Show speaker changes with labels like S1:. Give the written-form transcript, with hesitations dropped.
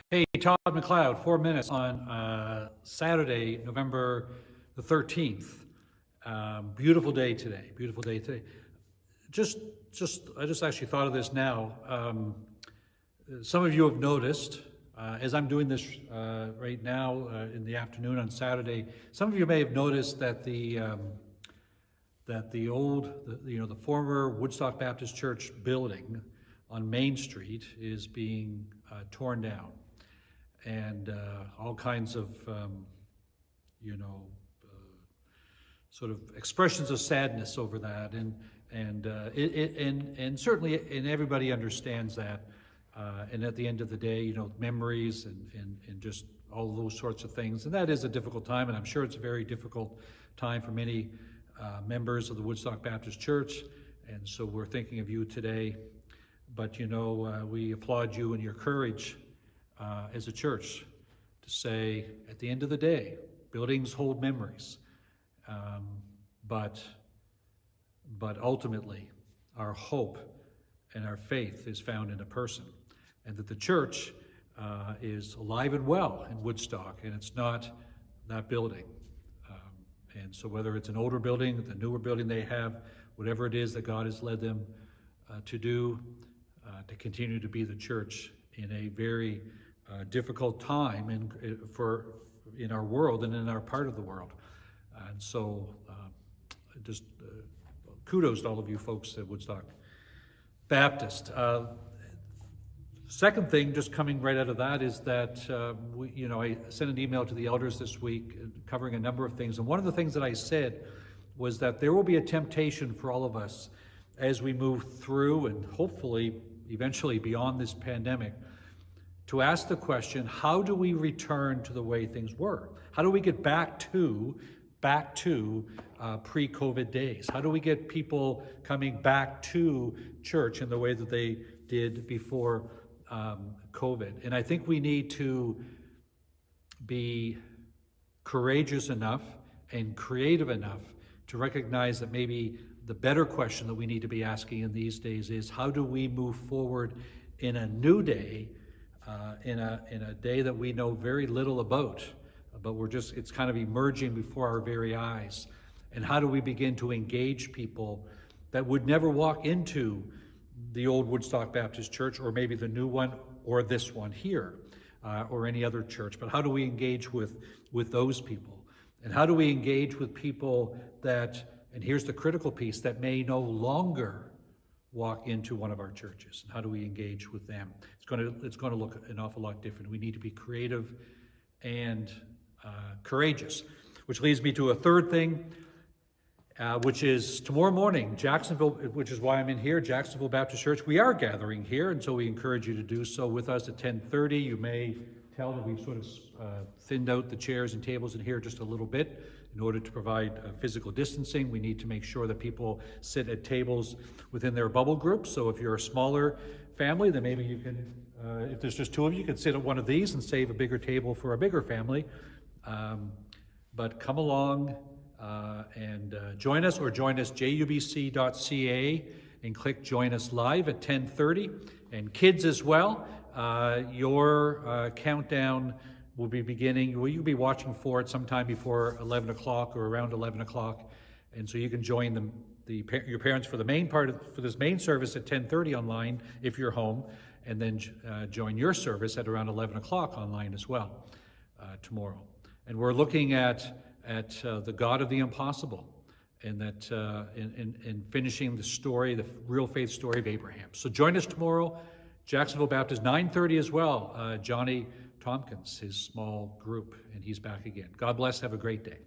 S1: Hey, Todd McLeod, 4 minutes on Saturday, November the 13th. Beautiful day today. Beautiful day today. Just, I just actually thought of this now. Some of you have noticed, as I'm doing this right now in the afternoon on Saturday, some of you may have noticed that the the former Woodstock Baptist Church building on Main Street is being torn down. And all kinds of, sort of expressions of sadness over that, and certainly, and everybody understands that. And at the end of the day, memories and just all those sorts of things, and that is a difficult time, and I'm sure it's a very difficult time for many members of the Woodstock Baptist Church. And so we're thinking of you today. But we applaud you and your courage as a church to say, at the end of the day, buildings hold memories, but ultimately our hope and our faith is found in a person, and that the church is alive and well in Woodstock, and it's not that building. And so whether it's an older building, the newer building they have, whatever it is that God has led them to do, to continue to be the church in a very difficult time in our world and in our part of the world. And so just kudos to all of you folks at Woodstock Baptist. Second thing, just coming right out of that, is that I sent an email to the elders this week covering a number of things. And one of the things that I said was that there will be a temptation for all of us as we move through and hopefully eventually beyond this pandemic, to ask the question, how do we return to the way things were? How do we get back to pre-COVID days? How do we get people coming back to church in the way that they did before COVID? And I think we need to be courageous enough and creative enough to recognize that maybe the better question that we need to be asking in these days is, how do we move forward in a new day, in a day that we know very little about, but it's kind of emerging before our very eyes. And how do we begin to engage people that would never walk into the old Woodstock Baptist Church, or maybe the new one, or this one here, or any other church? But how do we engage with those people? And how do we engage with people that, and here's the critical piece, that may no longer walk into one of our churches? And how do we engage with them? It's going to look an awful lot different. We need to be creative and courageous. Which leads me to a third thing, which is tomorrow morning, Jacksonville, which is why I'm in here, Jacksonville Baptist Church. We are gathering here, and so we encourage you to do so with us at 10:30. You may tell that we've sort of thinned out the chairs and tables in here just a little bit in order to provide physical distancing. We need to make sure that people sit at tables within their bubble groups. So if you're a smaller family, then maybe you can, if there's just two of you, you can sit at one of these and save a bigger table for a bigger family. But come along and join us, or join us, jubc.ca, and click Join Us Live at 10:30. And kids as well, your countdown will be beginning. You'll be watching for it sometime before 11 o'clock or around 11 o'clock. And so you can join your parents for the main part for this main service at 10:30 online if you're home, and then join your service at around 11 o'clock online as well tomorrow. And we're looking at the God of the impossible, and that in finishing the story, the real faith story of Abraham. So join us tomorrow, Jacksonville Baptist, 9:30 as well. Johnny Tompkins, his small group, and he's back again. God bless. Have a great day.